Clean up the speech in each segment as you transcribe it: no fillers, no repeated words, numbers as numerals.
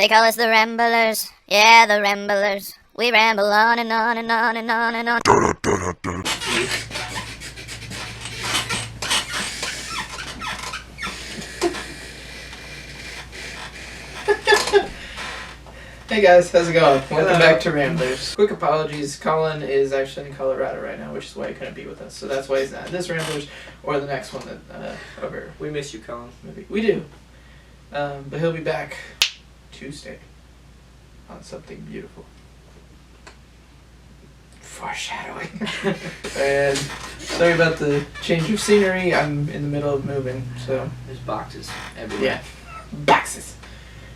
They call us the Ramblers. Yeah, the Ramblers. We ramble on and on and on and on and on. Hey guys, how's it going? Welcome back to Ramblers. Quick apologies, Colin is actually in Colorado right now, which is why he couldn't be with us. So that's why he's not in this Ramblers or the next one that over. We miss you, Colin. Maybe we do, but he'll be back Tuesday on something beautiful. Foreshadowing. And sorry about the change of scenery. I'm in the middle of moving, so There's boxes everywhere. yeah, boxes.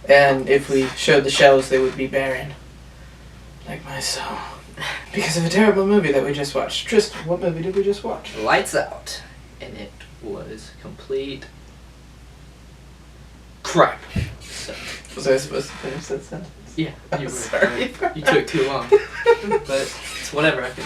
And if we showed the shelves, they would be barren. Like my soul. Because of a terrible movie that we just watched. Tristen, what movie did we just watch? Lights Out. And it was complete crap. So, Was I supposed to finish that sentence? yeah, you were. Sorry. You took too long. But it's whatever, I can.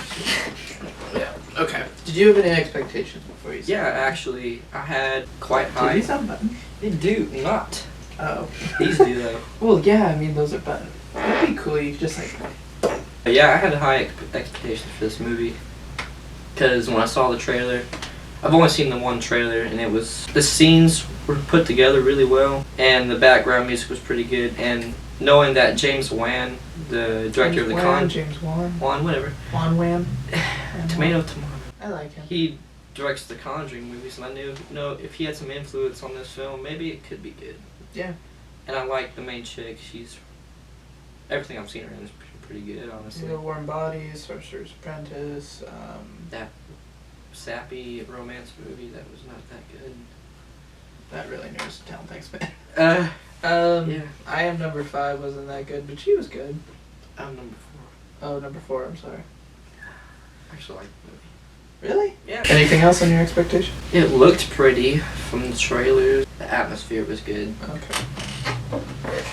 Yeah. Okay. Did you have any expectations before you said Yeah, actually, I had quite Did high. these have buttons? They do not. Oh. These do, though. Well, yeah, I mean, those are buttons. That'd be cool. You could just like... But yeah, I had high expectations for this movie. Because when I saw the trailer, I've only seen the one trailer, and it was... The scenes were put together really well, and the background music was pretty good, and knowing that James Wan, the director of The James Wan. Wan, whatever. Wan. Tomato. I like him. He directs the Conjuring movies, and I knew, if he had some influence on this film, maybe it could be good. Yeah. And I like the main chick. She's... Everything I've seen her in is pretty good, honestly. Warm Bodies, Sorcerer's Apprentice. That sappy romance movie that was not that good. That really narrows it down. Thanks, man. Yeah. I Am Number 5 wasn't that good, but she was good. I'm number 4. Oh, number 4. I'm sorry. I actually like the movie. Really? Yeah. Anything else on your expectation? It looked pretty from the trailers. The atmosphere was good. Okay.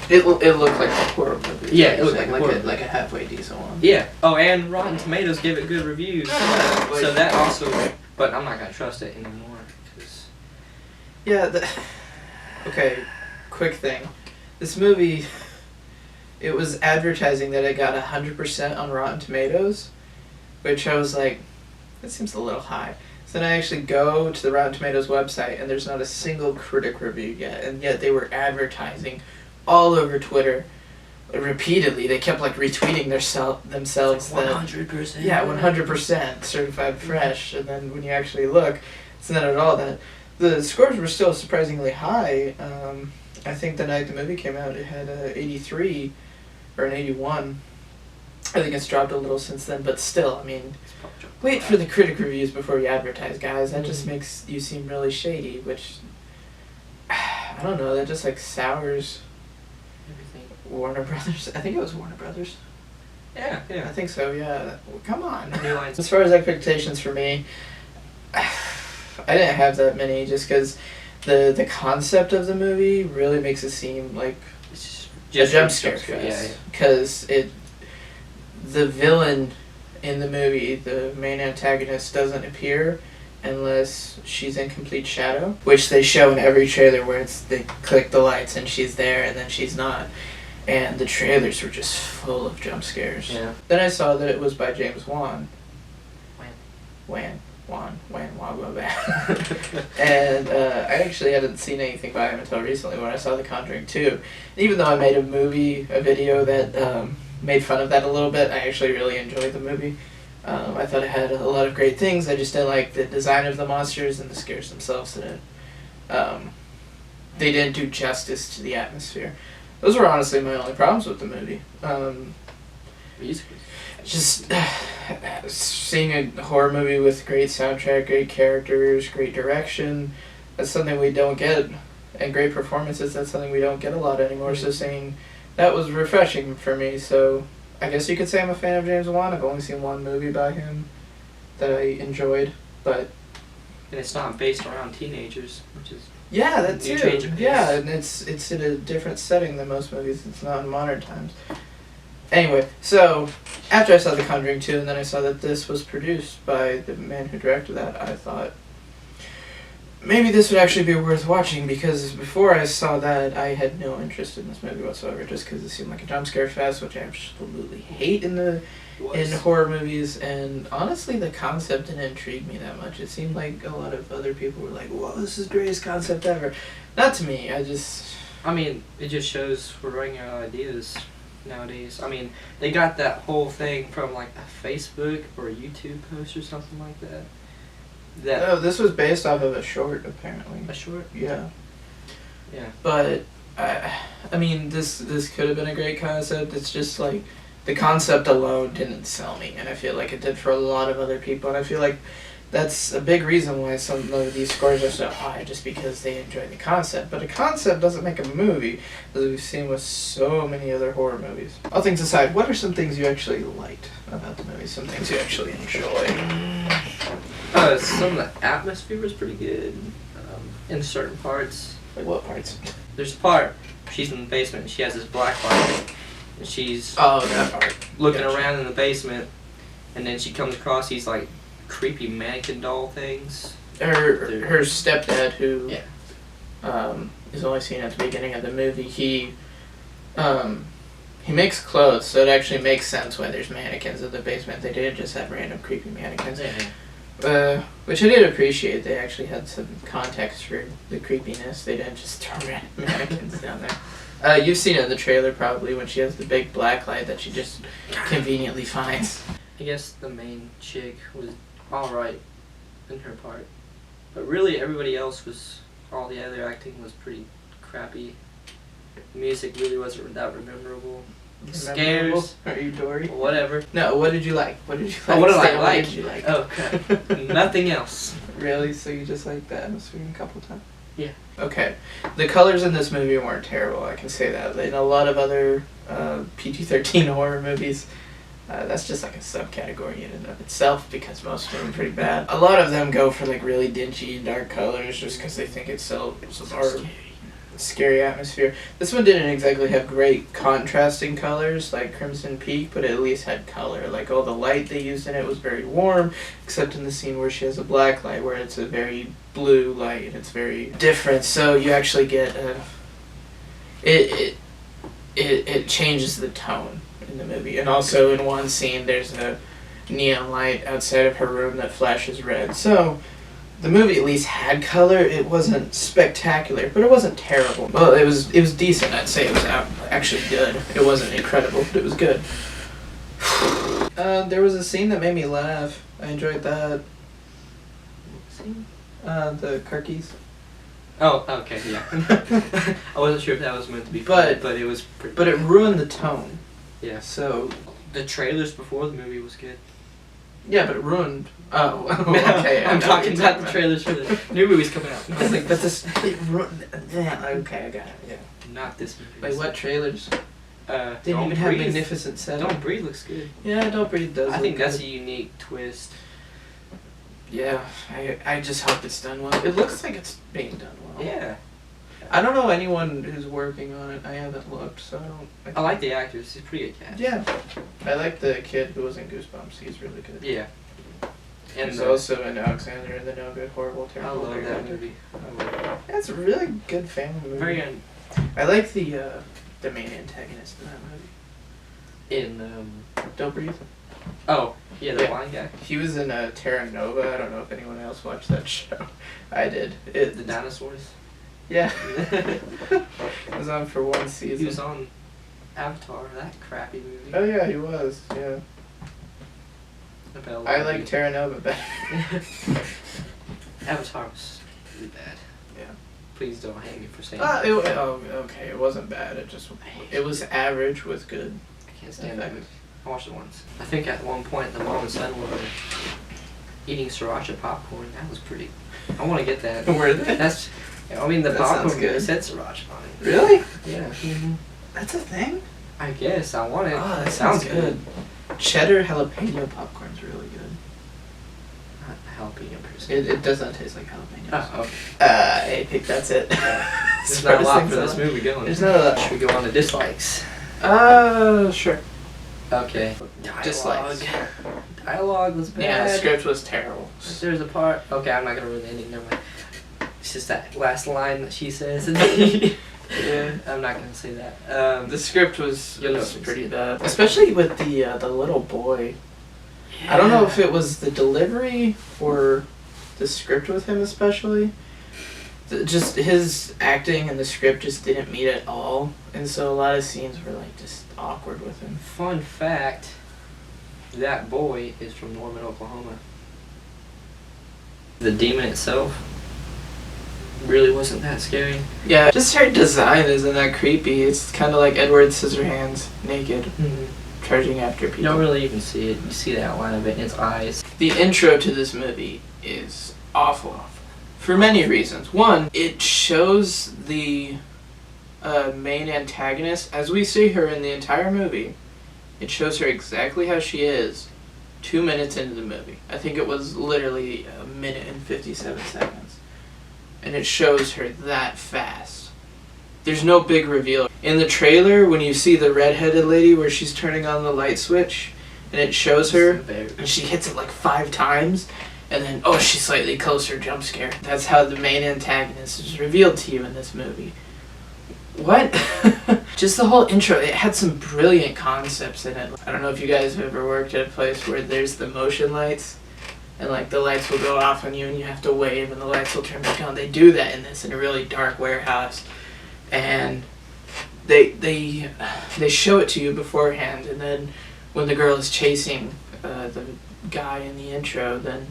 It looked like a horror movie. Yeah, it looked like a horror movie. like a halfway decent one. Yeah. Oh, and Rotten Tomatoes gave it good reviews. So that also... But I'm not going to trust it anymore. Cause Yeah. Okay. Quick thing. This movie, it was advertising that it got 100% on Rotten Tomatoes, which I was like, that seems a little high. So then I actually go to the Rotten Tomatoes website, and there's not a single critic review yet, and yet they were advertising all over Twitter repeatedly. They kept like retweeting themselves. like 100%. Yeah, 100% certified fresh, and then when you actually look, it's not at all that. The scores were still surprisingly high. I think the night the movie came out, it had a 83 or an 81. I think it's dropped a little since then, but still, I mean, wait for the critic reviews before you advertise, guys. That just makes you seem really shady, which, I don't know, that just like sours Everything. Warner Brothers. I think it was Warner Brothers. Yeah, I yeah. think so, yeah. Well, come on. New lines. As far as expectations for me, I didn't have that many just because the concept of the movie really makes it seem like It's a jump scare Yeah, fest. Because the villain in the movie, the main antagonist, doesn't appear unless she's in complete shadow, which they show in every trailer where they click the lights and she's there and then she's not. And the trailers were just full of jump scares. Yeah. Then I saw that it was by James Wan. Wan. And I actually hadn't seen anything by him until recently when I saw The Conjuring 2. And even though I made a video that made fun of that a little bit, I actually really enjoyed the movie. I thought it had a lot of great things. I just didn't like the design of the monsters and the scares themselves in it. They didn't do justice to the atmosphere. Those were honestly my only problems with the movie. Musically. Just seeing a horror movie with great soundtrack, great characters, great direction, that's something we don't get. And great performances, that's something we don't get a lot anymore. So seeing that was refreshing for me. So I guess you could say I'm a fan of James Wan. I've only seen one movie by him that I enjoyed, but... And it's not based around teenagers, which is... Yeah, that New too. change of pace. Yeah, and it's in a different setting than most movies. It's not in modern times. Anyway, so after I saw The Conjuring 2 and then I saw that this was produced by the man who directed that, I thought, maybe this would actually be worth watching, because before I saw that, I had no interest in this movie whatsoever, just because it seemed like a jump scare fest, which I absolutely hate in horror movies. And honestly, the concept didn't intrigue me that much. It seemed like a lot of other people were like, "Whoa, this is the greatest concept ever." Not to me. I mean, it just shows we're running out of ideas nowadays. I mean, they got that whole thing from like a Facebook or a YouTube post or something like that. Oh, this was based off of a short, apparently. A short? Yeah. Yeah. But I mean, this could have been a great concept. It's just like the concept alone didn't sell me, and I feel like it did for a lot of other people. And I feel like that's a big reason why some of these scores are so high, just because they enjoy the concept. But a concept doesn't make a movie, as we've seen with so many other horror movies. All things aside, what are some things you actually liked about the movie? Some things you actually enjoy? Some of the atmosphere was pretty good in certain parts. Like what parts? There's a part, she's in the basement and she has this black light, and she's that part. looking Gotcha. around in the basement, and then she comes across these like creepy mannequin doll things. Her stepdad, who Yeah. is only seen at the beginning of the movie, he makes clothes, so it actually makes sense why there's mannequins in the basement. They didn't just have random creepy mannequins. Which I did appreciate. They actually had some context for the creepiness. They didn't just throw random mannequins down there. You've seen it in the trailer probably, when she has the big black light that she just conveniently finds. I guess the main chick was alright in her part. But really everybody else was, all the other acting was pretty crappy. The music really wasn't that memorable. Scares. Are you Dory? Whatever. No, what did you like? What did you like? Oh, what did I Stan, like? What did you like? Oh, crap. Nothing else. Really? So you just liked the atmosphere a couple times? Yeah. Okay. The colors in this movie weren't terrible, I can say that. In a lot of other PG-13 horror movies, that's just like a subcategory in and of itself, because most of them are pretty bad. A lot of them go for like really dingy and dark colors just because they think it's so scary atmosphere. This one didn't exactly have great contrasting colors like Crimson Peak, but it at least had color. Like all the light they used in it was very warm, except in the scene where she has a black light, where it's a very blue light and it's very different. So you actually get it changes the tone in the movie. And also in one scene there's a neon light outside of her room that flashes red. So the movie at least had color. It wasn't spectacular, but it wasn't terrible. Well, it was decent. I'd say it was actually good. It wasn't incredible, but it was good. There was a scene that made me laugh. I enjoyed that. Scene? The car keys. Oh, okay, yeah. I wasn't sure if that was meant to be funny, but it was pretty. But it ruined the tone. Yeah. So The trailers before the movie was good. yeah, but it ruined. Oh, okay. I'm talking about the trailers for the new movies coming out. I was like, but this. It ruined. Yeah, okay, I got it. Yeah. Not this movie. Like what trailers? Didn't Don't even have Breathe. Magnificent Seven. Don't Breathe looks good. Yeah, Don't Breathe does. I think look that's good. a unique twist. Yeah, I just hope it's done well. It looks like it's being done well. Yeah. I don't know anyone who's working on it. I haven't looked, so I don't. I like the actors. He's a pretty good cast. Yeah, I like the kid who was in Goosebumps. He's really good. Yeah. And He's also in Alexander and the No Good, Horrible, I Terrible. love Very that Good. movie. I love it. That's a really good family movie. Very I like the main antagonist in that movie. Don't Breathe. Oh, yeah, the Yeah. blind guy. He was in Terra Nova. I don't know if anyone else watched that show. I did. The dinosaurs. Yeah. It was on for one season. He was on Avatar, that crappy movie. Oh yeah, he was. Yeah. I like Terra Nova better. Avatar was really bad. Yeah. Please don't hate me for saying that. Okay. It wasn't bad. It was average with good. I can't stand that movie. I watched it once. I think at one point the mom and son were eating sriracha popcorn. That was pretty. I want to get that. Were they? That's. I mean, the That popcorn sounds good. said sriracha on it. Really? Yeah. That's a thing? I guess I want it. Oh, that It sounds good. Cheddar jalapeno popcorn's really good. Not jalapeno person. It does not taste like jalapenos. Oh, okay. I think that's it. There's not a lot for this movie going. There's not a lot. Should we go on to dislikes? Sure. Okay. Dislikes. Dialogue was bad. Yeah, the script was terrible. There's a part. Okay, I'm not gonna ruin the ending. Never mind. It's just that last line that she says. Yeah. I'm not gonna say that. The script was You'll know pretty when you see bad, especially with the little boy. I don't know if it was the delivery or the script with him, especially. Just his acting and the script just didn't meet at all, and so a lot of scenes were like just awkward with him. Fun fact: that boy is from Norman, Oklahoma. The demon itself really wasn't that scary. Yeah, just her design isn't that creepy. It's kind of like Edward Scissorhands naked, charging after people. You don't really even see it. You see the outline of it in its eyes. The intro to this movie is awful. For many reasons. One, it shows the main antagonist, as we see her in the entire movie, it shows her exactly how she is 2 minutes into the movie. I think it was literally 1 minute and 57 seconds. And it shows her that fast. There's no big reveal. In the trailer, when you see the redheaded lady where she's turning on the light switch, and it shows her, and she hits it like 5 times, and then, oh, she's slightly closer, jump scare. That's how the main antagonist is revealed to you in this movie. What? Just the whole intro, it had some brilliant concepts in it. I don't know if you guys have ever worked at a place where there's the motion lights, and like the lights will go off on you and you have to wave and the lights will turn back on. They do that in this, in a really dark warehouse. And they show it to you beforehand, and then when the girl is chasing the guy in the intro, then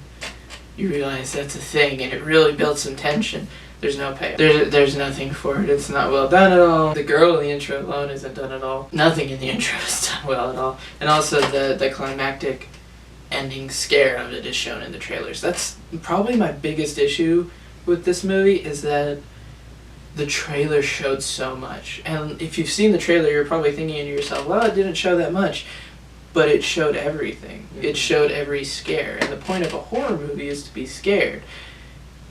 you realize that's a thing, and it really builds some tension. There's no payoff. There's nothing for it. It's not well done at all. The girl in the intro alone isn't done at all. Nothing in the intro is done well at all. And also the climactic ending scare of it is shown in the trailers. That's probably my biggest issue with this movie, is that the trailer showed so much. And if you've seen the trailer, you're probably thinking to yourself, well, it didn't show that much. But it showed everything. It showed every scare. And the point of a horror movie is to be scared.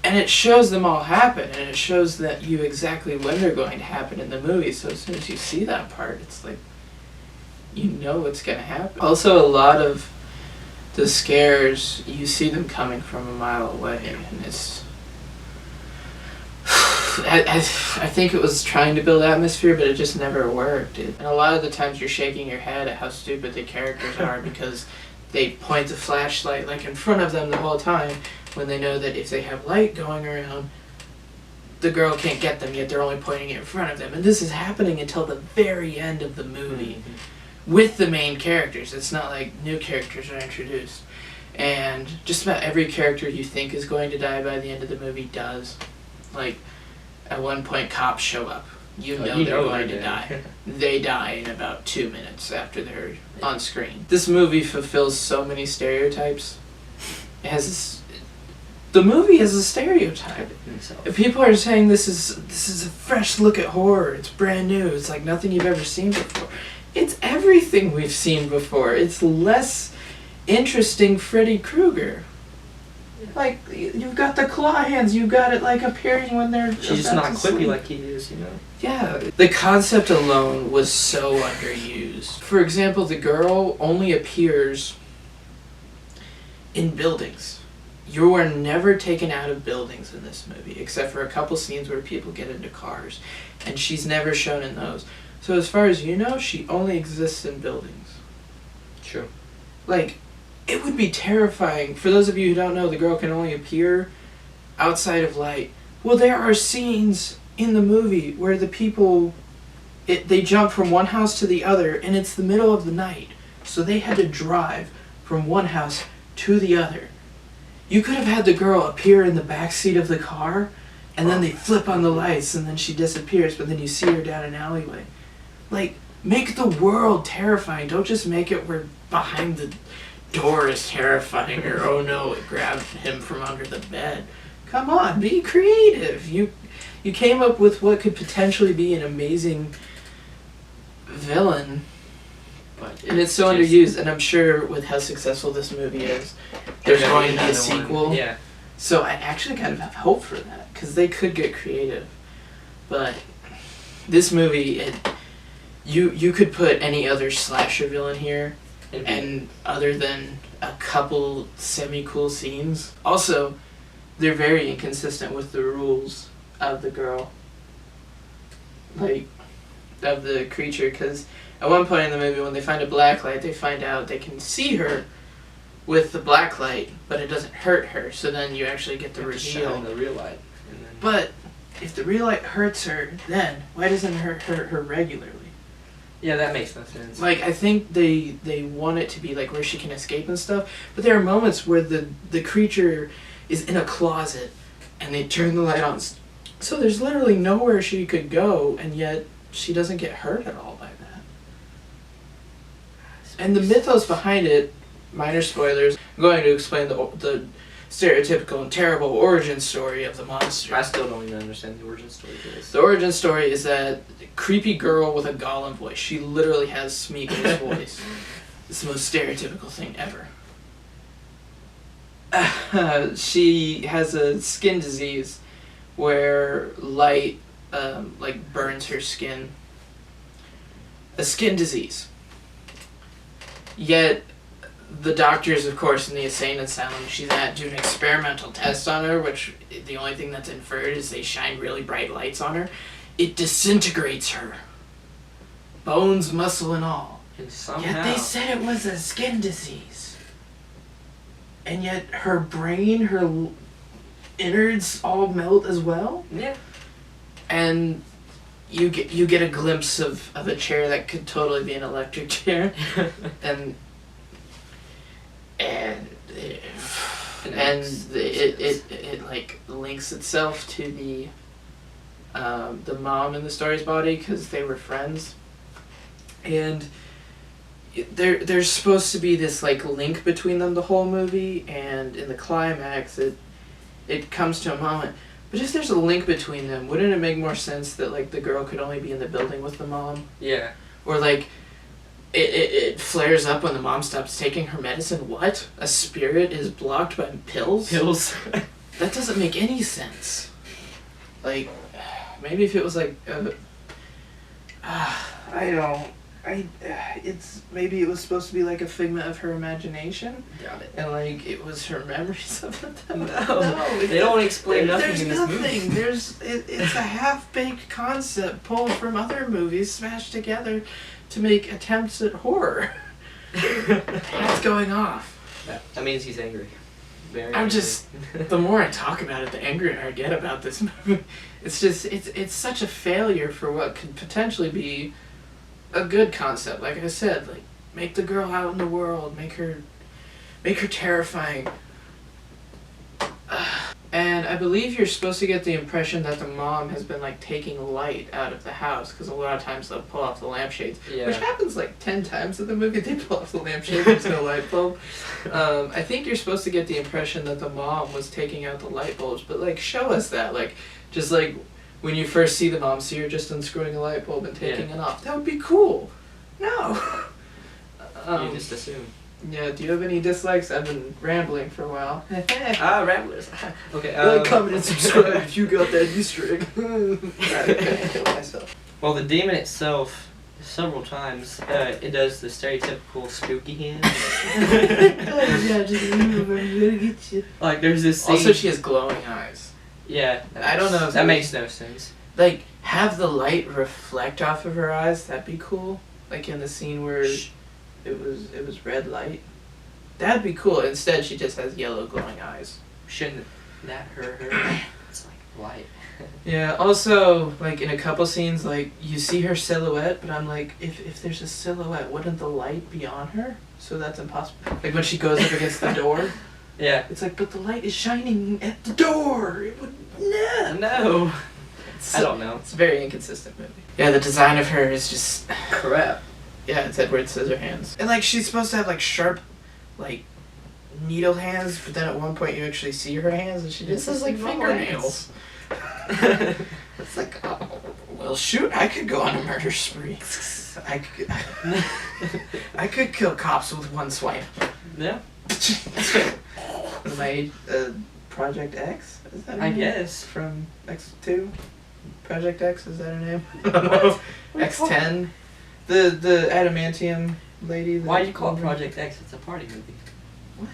And it shows them all happen, and it shows that you exactly when they're going to happen in the movie. So as soon as you see that part, it's like, you know what's going to happen. Also, a lot of the scares, you see them coming from a mile away, and it's... I think it was trying to build atmosphere, but it just never worked. And a lot of the times you're shaking your head at how stupid the characters are, because they point the flashlight like in front of them the whole time, when they know that if they have light going around, the girl can't get them, yet they're only pointing it in front of them. And this is happening until the very end of the movie. With the main characters. It's not like new characters are introduced. And just about every character you think is going to die by the end of the movie does. Like, at one point, cops show up. You know they're going to die. They die in about 2 minutes after they're on screen. This movie fulfills so many stereotypes. It has the movie is a stereotype. If people are saying this is a fresh look at horror, it's brand new, it's like nothing you've ever seen before. It's everything we've seen before. It's less interesting Freddy Krueger. Like, you've got the claw hands, you've got it like appearing when they're She's just not quippy like he is, you know? Yeah. The concept alone was so underused. For example, the girl only appears in buildings. You are never taken out of buildings in this movie, except for a couple scenes where people get into cars, and she's never shown in those. So as far as you know, she only exists in buildings. True. Like, it would be terrifying. For those of you who don't know, the girl can only appear outside of light. Well, there are scenes in the movie where the people, they jump from one house to the other, and it's the middle of the night. So they had to drive from one house to the other. You could have had the girl appear in the back seat of the car, and then they flip on the lights, and then she disappears, but then you see her down an alleyway. Like, make the world terrifying. Don't just make it where behind the door is terrifying, or oh no, it grabbed him from under the bed. Come on, be creative. You came up with what could potentially be an amazing villain, and it's so underused. And I'm sure with how successful this movie is, there's going to be a sequel. Yeah. So I actually kind of have hope for that, because they could get creative. But this movie, you could put any other slasher villain here, and other than a couple semi-cool scenes. Also, they're very inconsistent with the rules of the girl, like of the creature. Because at one point in the movie, when they find a black light, they find out they can see her with the black light, but it doesn't hurt her. So then you actually get the You have to reveal. shine the real light. And then But if the real light hurts her, then why doesn't it hurt her regularly? yeah, that makes no sense. Like, I think they want it to be like where she can escape and stuff, but there are moments where the creature is in a closet and they turn the light on. So there's literally nowhere she could go, and yet she doesn't get hurt at all by that. And the mythos behind it, minor spoilers, I'm going to explain the stereotypical and terrible origin story of the monster. I still don't even understand the origin story for this. The origin story is that creepy girl with a golem voice. She literally has Smeagol's voice. It's the most stereotypical thing ever. She has a skin disease where light like burns her skin. A skin disease. Yet the doctors, of course, in the insane asylum she's at do an experimental test on her, which the only thing that's inferred is they shine really bright lights on her. It disintegrates her. Bones, muscle, and all. And somehow, Yet they said it was a skin disease. And yet her brain, her innards all melt as well. yeah, And you get a glimpse of a chair that could totally be an electric chair. and it like links itself to the mom in the story's body because they were friends, and there's supposed to be this like link between them the whole movie, and in the climax it comes to a moment. But if there's a link between them, wouldn't it make more sense that like the girl could only be in the building with the mom, yeah. or like it flares up when the mom stops taking her medicine? What? A spirit is blocked by pills? Pills. That doesn't make any sense. Like, maybe if it was like, I don't. It's maybe it was supposed to be like a figment of her imagination, Got it. and like it was her memories of it. No, they don't explain nothing There's in this nothing. movie. It's a half-baked concept pulled from other movies, smashed together to make attempts at horror. What's going off? That means he's angry. Very I'm angry. just. The more I talk about it, the angrier I get about this movie. It's just it's such a failure for what could potentially be a good concept. Like I said, like make the girl out in the world, make her terrifying. And I believe you're supposed to get the impression that the mom has been like taking light out of the house, because a lot of times they'll pull off the lampshades, Yeah. which happens like 10 times in the movie. They pull off the lampshade, there's no light bulb. I think you're supposed to get the impression that the mom was taking out the light bulbs, but like show us that, like just like when you first see the mom, so you're just unscrewing a light bulb and taking it off. That would be cool. No. You just assume. Yeah, do you have any dislikes? I've been rambling for a while. Ramblers. Okay. Like, comment, and subscribe if you got that Easter egg. I couldn't kill myself. Well, the demon itself, several times, it does the stereotypical spooky hands. Yeah, just move, I'm gonna get you. Like, there's this scene. Also, she has glowing eyes. Yeah. I don't know if That makes no sense. Like, have the light reflect off of her eyes. That'd be cool. Like in the scene where it was red light. That'd be cool. Instead, she just has yellow glowing eyes. Shouldn't that hurt her? It's like light. Yeah, also, like, in a couple scenes, like, you see her silhouette, but I'm like, if there's a silhouette, wouldn't the light be on her? So that's impossible. Like, when she goes up against the door, Yeah. it's like, but the light is shining at the door! It would... Nah! No. I don't know. It's a very inconsistent movie. Yeah, the design of her is just... Crap. Yeah, it's Edward Scissorhands. And, like, she's supposed to have, like, sharp, like, needle hands, but then at one point you actually see her hands, and she just has, like, fingernails. It's like, oh, well, shoot, I could go on a murder spree. I could kill cops with one swipe. Yeah. Am I Project X? Is that her I name? guess. From X2? Project X, is that her name? What? X10? The adamantium lady. Why do you call it Project X? It's a party movie. What?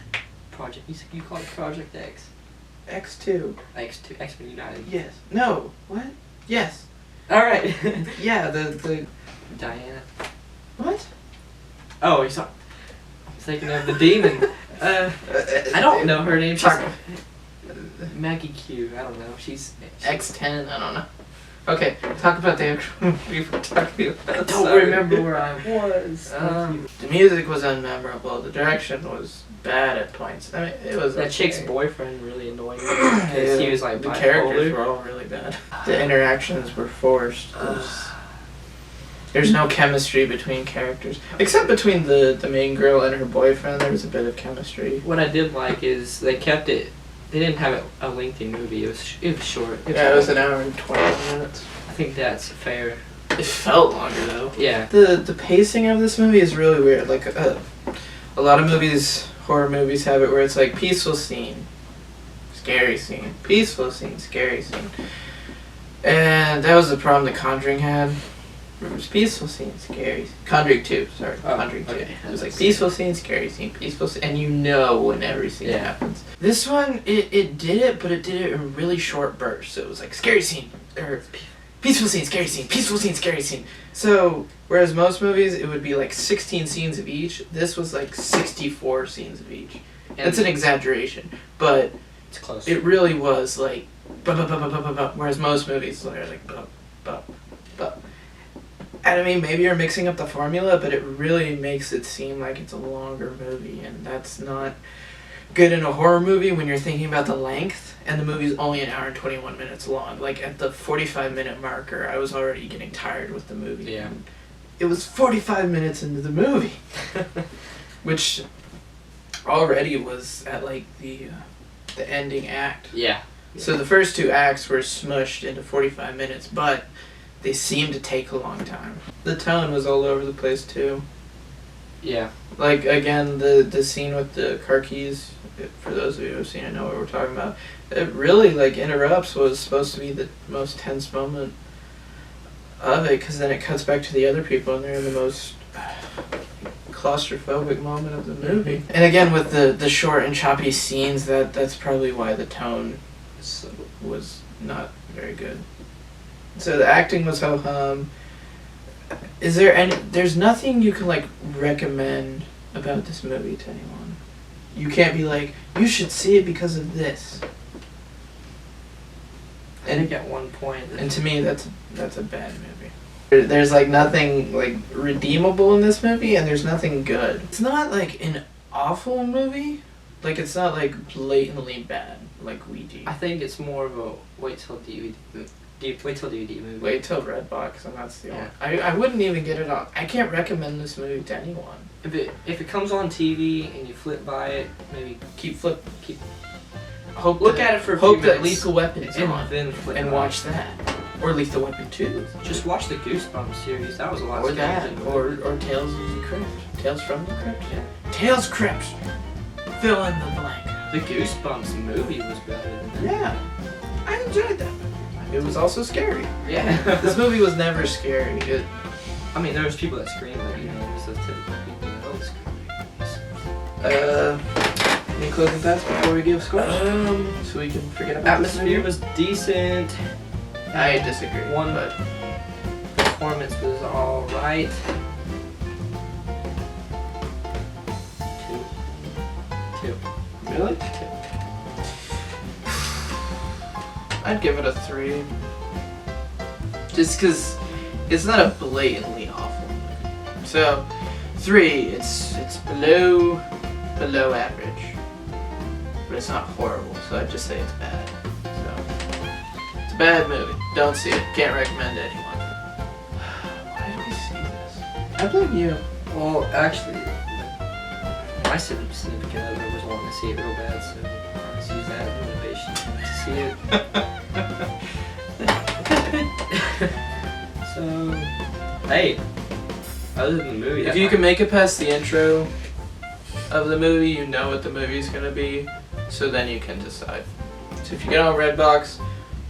Project. You call it Project X. X2. X-Men United. Yes. No. What? Yes. All right. Yeah. The. Diana. What? Oh, I'm thinking of the demon. I don't know her name. She's Maggie Q. I don't know. She's X10. I don't know. Okay, talk about the actual movie we're talking about. I don't remember where I was. The music was unmemorable. The direction was bad at points. I mean, it was. That okay. chick's boyfriend really annoying me because he was like the bipolar. characters were all really bad. The interactions were forced. There's no chemistry between characters, except between the main girl and her boyfriend. There was a bit of chemistry. What I did like is they kept it. They didn't have a lengthy movie. It was short. It was an hour and 20 minutes. I think that's fair. It felt longer though. Yeah. The pacing of this movie is really weird. Like a lot of movies, horror movies, have it where it's like peaceful scene, scary scene, peaceful scene, scary scene, and that was the problem The Conjuring had. It was peaceful scene, scary. Conjuring 2, sorry. Conjuring 2. Okay. It was like peaceful scene, scary scene, peaceful scene, and you know when every scene happens. This one, it did it, but it did it in really short bursts. So it was like scary scene, or peaceful scene, scary scene, peaceful scene, scary scene. So, whereas most movies, it would be like 16 scenes of each, this was like 64 scenes of each. And it's an exaggeration, but it's close. It really was like, whereas most movies are like, and I mean, maybe you're mixing up the formula, but it really makes it seem like it's a longer movie, and that's not good in a horror movie when you're thinking about the length, and the movie's only an hour and 21 minutes long. Like, at the 45-minute marker, I was already getting tired with the movie. Yeah. And it was 45 minutes into the movie, which already was at, like, the ending act. Yeah. So the first two acts were smushed into 45 minutes, but they seemed to take a long time. The tone was all over the place too. Yeah. Like, again, the scene with the car keys, for those of you who have seen it know what we're talking about, it really, like, interrupts what was supposed to be the most tense moment of it, because then it cuts back to the other people and they're in the most claustrophobic moment of the movie. And again, with the short and choppy scenes, that's probably why the tone was not very good. So the acting was ho-hum. Is there there's nothing you can, like, recommend about this movie to anyone? You can't be like, you should see it because of this. I think at one point. And to me, that's a bad movie. There's, like, nothing, like, redeemable in this movie, and there's nothing good. It's not, like, an awful movie. Like, it's not, like, blatantly bad, like Ouija. I think it's more of a wait till DVD movie. Wait till DVD movie. Wait till Redbox, and that's the only. I wouldn't even get it on. I can't recommend this movie to anyone. If it comes on TV and you flip by it, maybe look at it for a few hope that minutes. Lethal Weapon is and on, then flip and by. watch that, or Lethal Weapon 2. Just watch the Goosebumps series. That was a lot. Or scarier that, than- or Tales of the Crypt. Tales from the Crypt. Yeah. Tales Crypt. Fill in the blank. The Goosebumps movie was better than that. Yeah, I enjoyed that. It was also scary. Yeah. This movie was never scary. I mean, there was people that screamed, but it's those typical people that don't scream. Any closing thoughts before we give scores? So we can forget about this movie? Atmosphere was decent. I disagree. But performance was all right. 2. Really? 2. I'd give it a 3. Just because it's not a blatantly awful movie. So, 3, it's below average. But it's not horrible, so I'd just say it's bad. So, it's a bad movie. Don't see it. Can't recommend it to anyone. Why did we see this? I blame you. Well, actually, my significant other was wanting to see it real bad, so I just used that as motivation to see it. So, hey, other than the movie, If you can make it past the intro of the movie, you know what the movie's gonna be, so then you can decide. So if you get on Redbox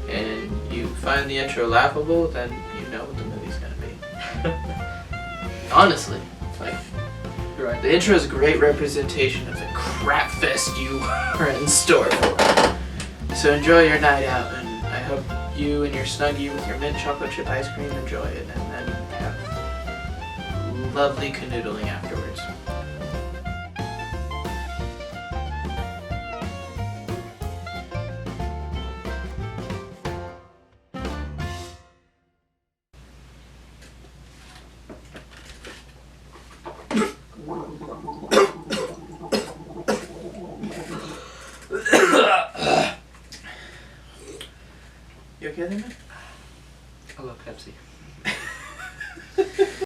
and you find the intro laughable, then you know what the movie's gonna be. Honestly, like, you're right. the intro is a great representation of the crap fest you are in store for. So enjoy your night out, and I hope you and your Snuggie with your mint chocolate chip ice cream enjoy it, and then have lovely canoodling afterwards. You okay there, man? I love Pepsi.